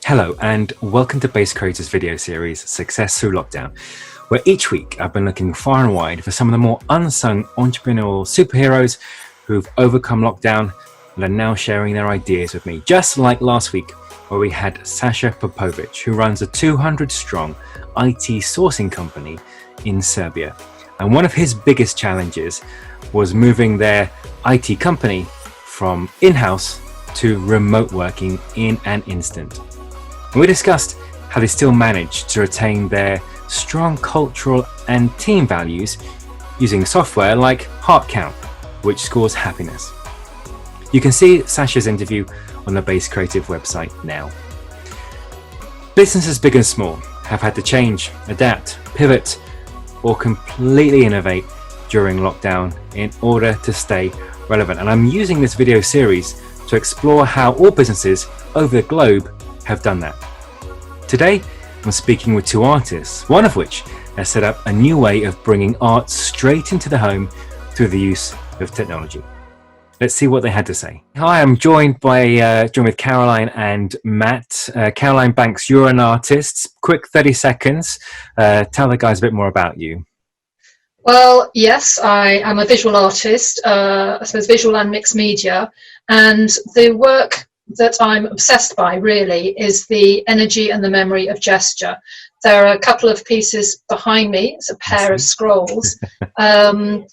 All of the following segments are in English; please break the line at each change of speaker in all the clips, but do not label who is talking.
Hello and welcome to Base Creators video series Success Through Lockdown, where each week I've been looking far and wide for some of the more unsung entrepreneurial superheroes who've overcome lockdown and are now sharing their ideas with me. Just like last week, where we had Sasha Popovic, who runs a 200-strong IT sourcing company in Serbia. And one of his biggest challenges was moving their IT company from in-house to remote working in an instant. And we discussed how they still managed to retain their strong cultural and team values using software like HeartCount, which scores happiness. You can see Sasha's interview on the Base Creative website now. Businesses big and small have had to change, adapt, pivot, or completely innovate during lockdown in order to stay relevant. And I'm using this video series to explore how all businesses over the globe have done that. Today, I'm speaking with two artists, one of which has set up a new way of bringing art straight into the home through the use of technology. Let's see what they had to say. Hi, I'm joined with Caroline and Matt. Caroline Banks, you're an artist. Quick 30 seconds. Tell the guys a bit more about you.
Well, yes, I am a visual artist, I suppose visual and mixed media, and the work that I'm obsessed by really is the energy and the memory of gesture. There are a couple of pieces behind me. It's a pair of scrolls, and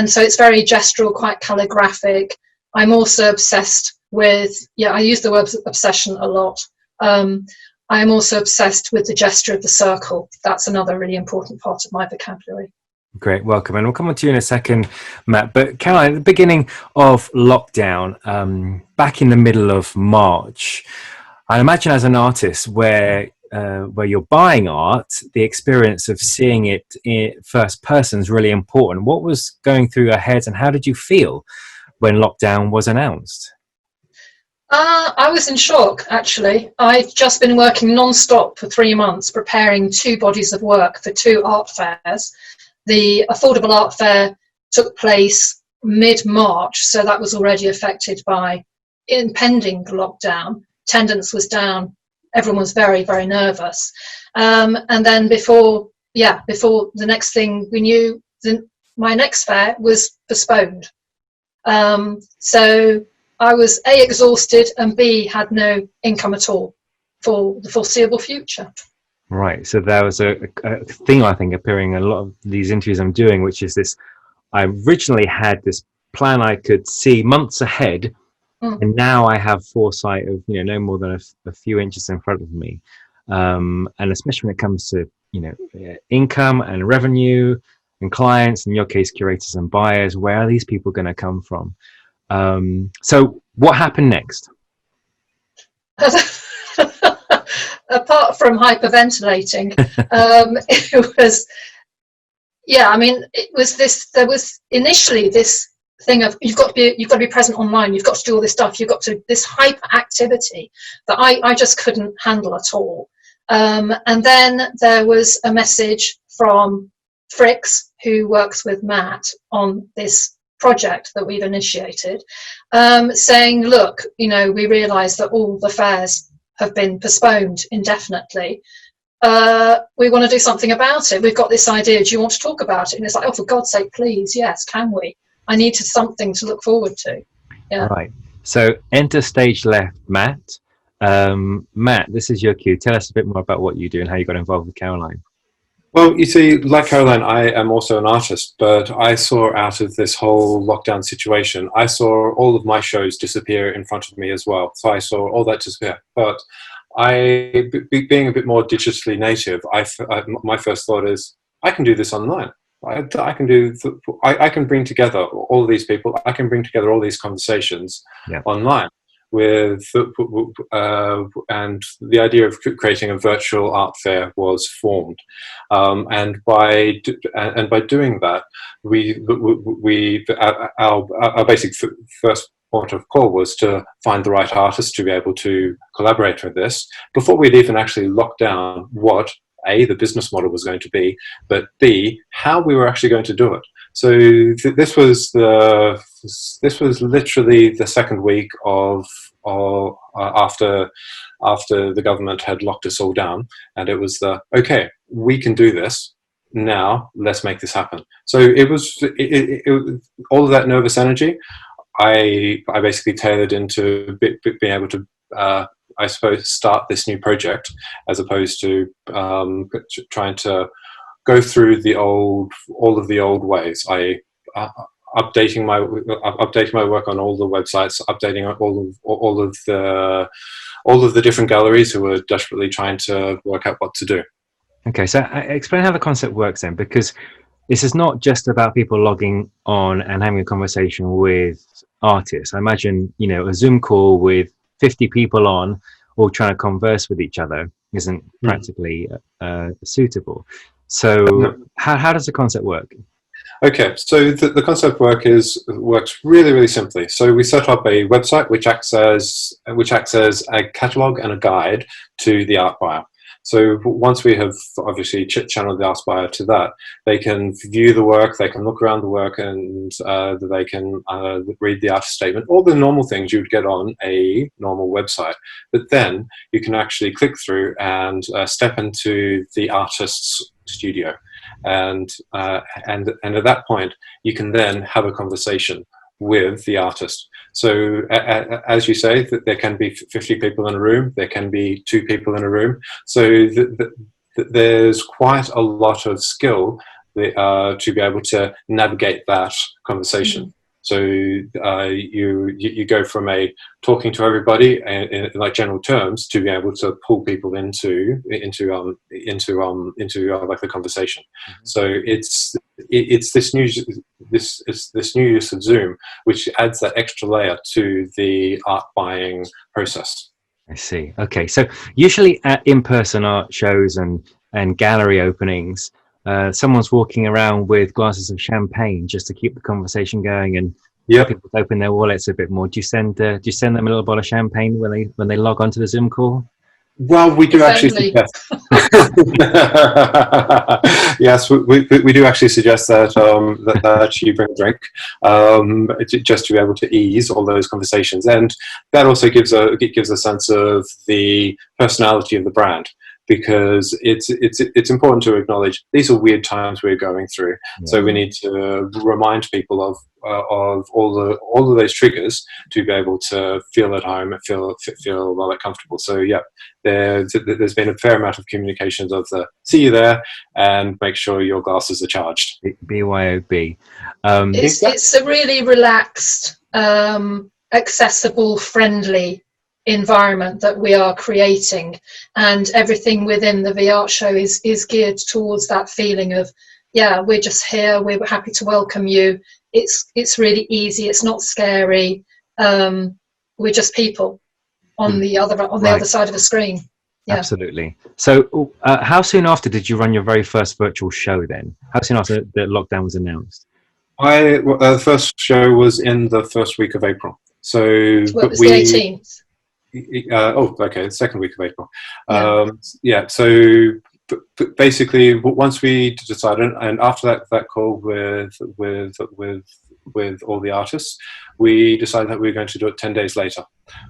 so it's very gestural, quite calligraphic. I'm also obsessed with, I use the word obsession a lot. I'm also obsessed with the gesture of the circle. That's another really important part of my vocabulary.
Great, welcome. And we'll come on to you in a second, Matt. But Caroline, at the beginning of lockdown, back in the middle of March, I imagine as an artist where you're buying art, the experience of seeing it in first person is really important. What was going through your head and how did you feel when lockdown was announced?
I was in shock, actually. I've just been working non-stop for 3 months, preparing 2 bodies of work for 2 art fairs. The Affordable Art Fair took place mid-March, so that was already affected by impending lockdown. Attendance was down. Everyone was very, very nervous. And then before the next thing we knew, my next fair was postponed. So I was A, exhausted, and B, had no income at all for the foreseeable future.
Right. So there was a thing, I think, appearing in a lot of these interviews I'm doing, which is this. I originally had this plan I could see months ahead, and now I have foresight of, no more than a few inches in front of me. And especially when it comes to, income and revenue and clients, in your case, curators and buyers, where are these people going to come from? So what happened next?
Apart from hyperventilating, it was, it was this. There was initially this thing of you've got to be present online. You've got to do all this stuff. You've got to this hyperactivity that I just couldn't handle at all. And then there was a message from Fricks, who works with Matt on this project that we've initiated, saying, look, we realise that all the fairs have been postponed indefinitely. We want to do something about it. We've got this idea. Do you want to talk about it? And it's like, oh, for God's sake, please, yes, can we? I need something to look forward to. Yeah.
Right. So enter stage left, Matt. Matt, this is your cue. Tell us a bit more about what you do and how you got involved with Caroline.
Well, you see, like Caroline, I am also an artist, but I saw out of this whole lockdown situation, I saw all of my shows disappear in front of me as well. So I saw all that disappear. But being a bit more digitally native, my first thought is, I can do this online. I can bring together all of these people. I can bring together all these conversations online. And the idea of creating a virtual art fair was formed, and by doing that, our basic first point of call was to find the right artists to be able to collaborate with this before we'd even actually locked down what A, the business model was going to be, but B, how we were actually going to do it. So this was literally the second week of after the government had locked us all down, and it was okay, we can do this now. Let's make this happen. So it was all of that nervous energy. I basically tailored into being able to, I suppose, start this new project, as opposed to trying to go through all of the old ways. Updating my work on all the websites, updating all of the different galleries who were desperately trying to work out what to do.
Okay, so explain how the concept works then, because this is not just about people logging on and having a conversation with artists. I imagine, a Zoom call with 50 people on, all trying to converse with each other, isn't practically suitable. So how does the concept work?
Okay, so the concept works really, really simply. So we set up a website which acts as a catalogue and a guide to the art buyer. So once we have obviously channeled the art buyer to that, they can view the work, they can look around the work, and they can read the artist statement, all the normal things you'd get on a normal website. But then you can actually click through and step into the artist's studio. And at that point, you can then have a conversation with the artist. So as you say, that there can be 50 people in a room, there can be 2 people in a room. So there's quite a lot of skill to be able to navigate that conversation. So you go from talking to everybody in like general terms to be able to pull people into like the conversation. So it's this new use of Zoom which adds that extra layer to the art buying process.
I see. Okay, so usually at in-person art shows and gallery openings, someone's walking around with glasses of champagne just to keep the conversation going, and people open their wallets a bit more. Do you send them a little bottle of champagne when they log onto the Zoom call?
Well, we do actually suggest. Yes, we do actually suggest that that you bring a drink, just to be able to ease all those conversations, and that also gives a sense of the personality of the brand. Because it's important to acknowledge these are weird times we're going through, so we need to remind people of all of those triggers to be able to feel at home and feel well comfortable. So there's been a fair amount of communications of the see you there and make sure your glasses are charged.
BYOB.
It's a really relaxed, accessible, friendly environment that we are creating, and everything within the VR show is geared towards that feeling of we're just here, we're happy to welcome you. It's really easy, it's not scary, we're just people on the other side of the screen.
Absolutely. So how soon after did you run your very first virtual show then? How soon after the lockdown was announced?
The first show was in the first week of April, so
it was the 18th.
Okay, the second week of April. So basically, once we decided, and after that call with all the artists, we decided that we were going to do it 10 days later.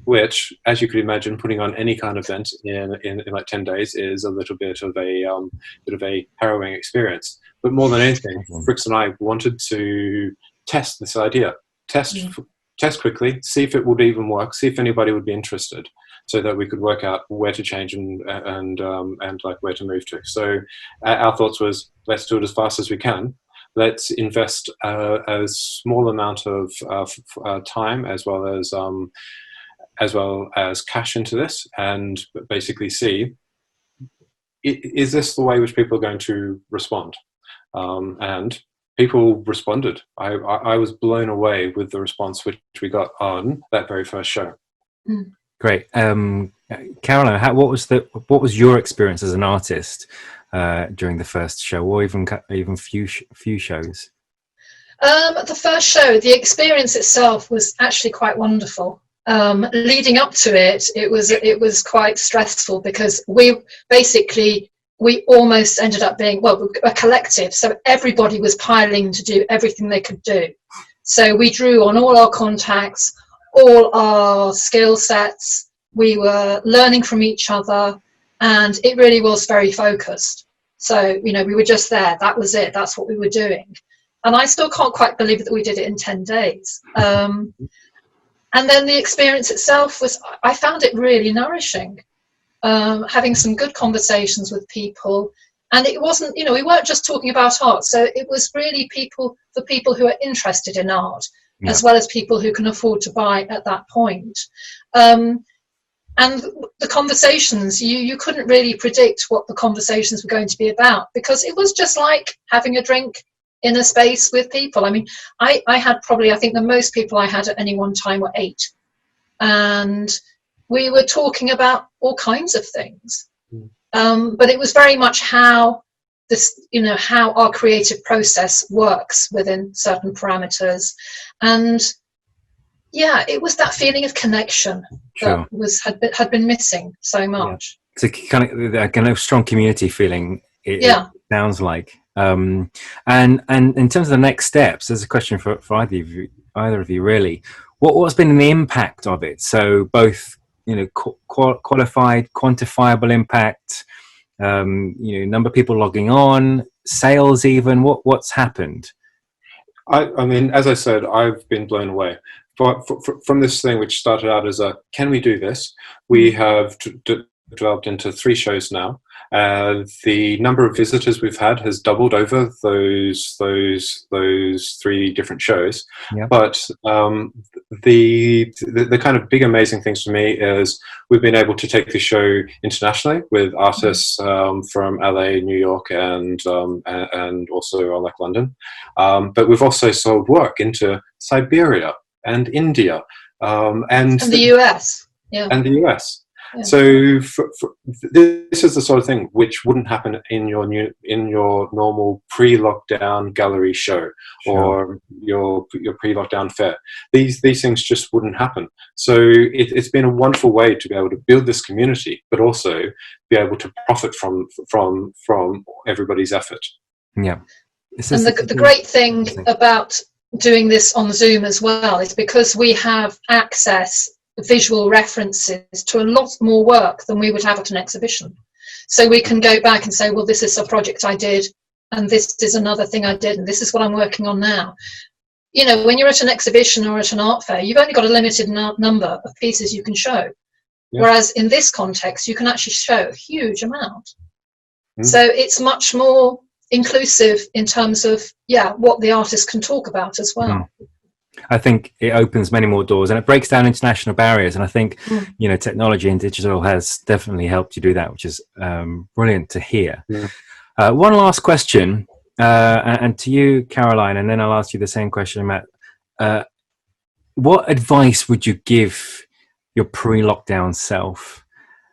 Which, as you could imagine, putting on any kind of event in like 10 days is a little bit of a harrowing experience. But more than anything, Fricks and I wanted to test this idea. Test quickly, see if it would even work, see if anybody would be interested, so that we could work out where to change and like where to move to. So our thoughts was, let's do it as fast as we can. Let's invest a small amount of time as well as cash into this, and basically see, is this the way which people are going to respond? And people responded. I was blown away with the response which we got on that very first show.
Great. Caroline, what was your experience as an artist during the first show, or even few shows?
The first show, the experience itself was actually quite wonderful. Leading up to it, it was quite stressful, because we we almost ended up being, well, a collective. So everybody was piling to do everything they could do. So we drew on all our contacts, all our skill sets. We were learning from each other, and it really was very focused. So, you know, we were just there. That was it. That's what we were doing. And I still can't quite believe that we did it in 10 days. And then the experience itself was, I found it really nourishing. Having some good conversations with people. And it wasn't, you know, we weren't just talking about art. So it was really for people who are interested in art, as well as people who can afford to buy at that point. And the conversations, you couldn't really predict what the conversations were going to be about, because it was just like having a drink in a space with people. I mean, I had probably, I think the most people I had at any one time were 8. And we were talking about all kinds of things. But it was very much how this, you know, how our creative process works within certain parameters. And yeah, it was that feeling of connection that had been missing so much.
Yeah. It's a kind of strong community feeling. It sounds like. And in terms of the next steps, there's a question for either of you really. What's been the impact of it? So both, you know, qualified, quantifiable impact, you know, number of people logging on, sales even. What's happened?
I mean, as I said, I've been blown away. From this thing, which started out as a, can we do this? We have developed into 3 shows now. The number of visitors we've had has doubled over those 3 different shows.
Yeah.
But the kind of big amazing things for me is we've been able to take the show internationally with artists from LA, New York, and also like London. But we've also sold work into Siberia and India and
the US. Yeah.
And the US.
Yeah.
So this is the sort of thing which wouldn't happen in your normal pre-lockdown gallery show or your pre-lockdown fair. These things just wouldn't happen. So it's been a wonderful way to be able to build this community, but also be able to profit from everybody's effort.
Yeah.
And the great thing about doing this on Zoom as well is because we have access, visual references to a lot more work than we would have at an exhibition. So we can go back and say, well, this is a project I did, and this is another thing I did, and this is what I'm working on now. You know, when you're at an exhibition or at an art fair, you've only got a limited number of pieces you can show. Yeah. Whereas in this context, you can actually show a huge amount. So it's much more inclusive in terms of, what the artist can talk about as well.
I think it opens many more doors and it breaks down international barriers. And I think, you know, technology and digital has definitely helped you do that, which is brilliant to hear. Yeah. One last question, and to you, Caroline, and then I'll ask you the same question, Matt. What advice would you give your pre-lockdown self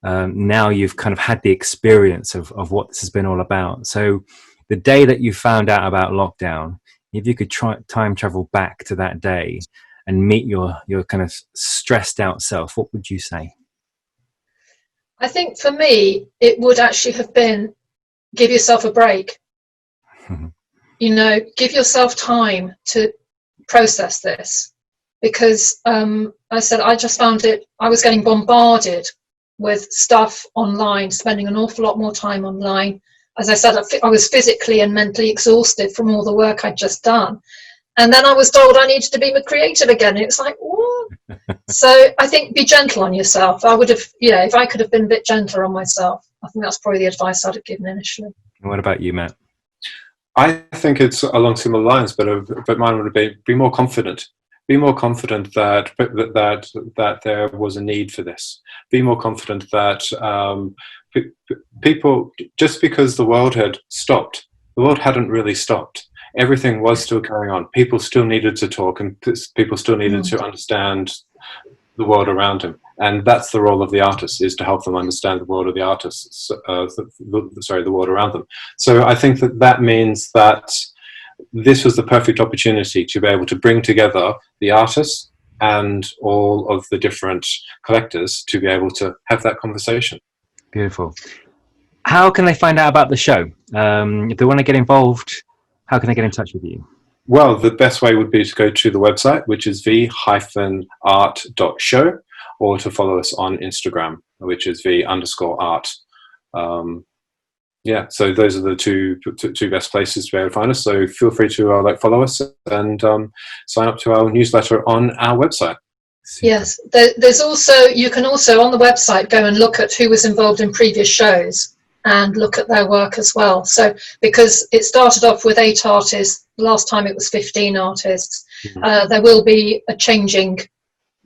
now you've kind of had the experience of what this has been all about? So the day that you found out about lockdown, if you could time travel back to that day and meet your kind of stressed out self, what would you say?
I think for me, it would actually have been give yourself a break. You know, give yourself time to process this. Because I said, I just found I was getting bombarded with stuff online, spending an awful lot more time online. As I said, I was physically and mentally exhausted from all the work I'd just done. And then I was told I needed to be creative again. And it's like, what? So I think be gentle on yourself. I would have, if I could have been a bit gentler on myself, I think that's probably the advice I'd have given initially.
And what about you, Matt?
I think it's along similar lines, but mine would be more confident. Be more confident that there was a need for this. Be more confident that people, just because the world had stopped, the world hadn't really stopped. Everything was still going on. People still needed to talk, and people still needed to understand the world around them. And that's the role of the artist, is to help them understand the world of the artists. The world around them. So I think that means that this was the perfect opportunity to be able to bring together the artists and all of the different collectors to be able to have that conversation.
Beautiful. How can they find out about the show? If they want to get involved, how can they get in touch with you?
Well, the best way would be to go to the website, which is v-art.show, or to follow us on Instagram, which is v_art. Yeah, so those are the two best places to be able to find us. So feel free to follow us and sign up to our newsletter on our website.
Yes, there's also, you can also on the website go and look at who was involved in previous shows and look at their work as well. So because it started off with 8 artists, last time it was 15 artists, there will be a changing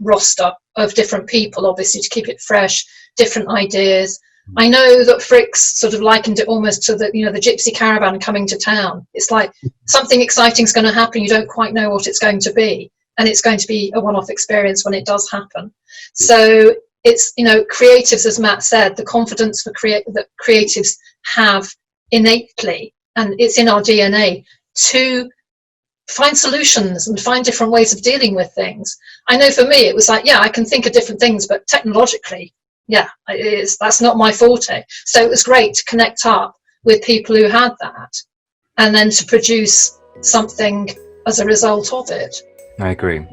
roster of different people, obviously, to keep it fresh, different ideas. I know that Frick's sort of likened it almost to the gypsy caravan coming to town. It's like something exciting is going to happen, you don't quite know what it's going to be, and it's going to be a one-off experience when it does happen. So it's, creatives, as Matt said, the confidence that creatives have innately, and it's in our DNA, to find solutions and find different ways of dealing with things. I know for me it was like, I can think of different things, but technologically, that's not my forte. So it was great to connect up with people who had that, and then to produce something as a result of it.
I agree.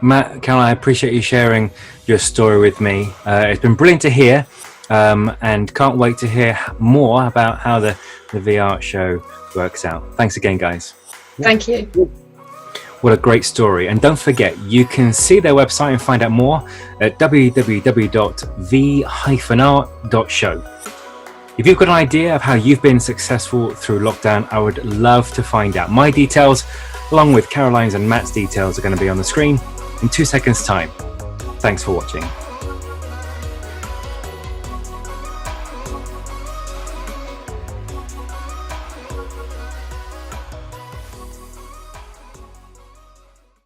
Matt, Caroline, I appreciate you sharing your story with me. It's been brilliant to hear, and can't wait to hear more about how the VR show works out. Thanks again, guys.
Thank you.
What a great story. And don't forget, you can see their website and find out more at www.v-art.show. If you've got an idea of how you've been successful through lockdown, I would love to find out. My details, along with Caroline's and Matt's details, are going to be on the screen in 2 seconds' time. Thanks for watching.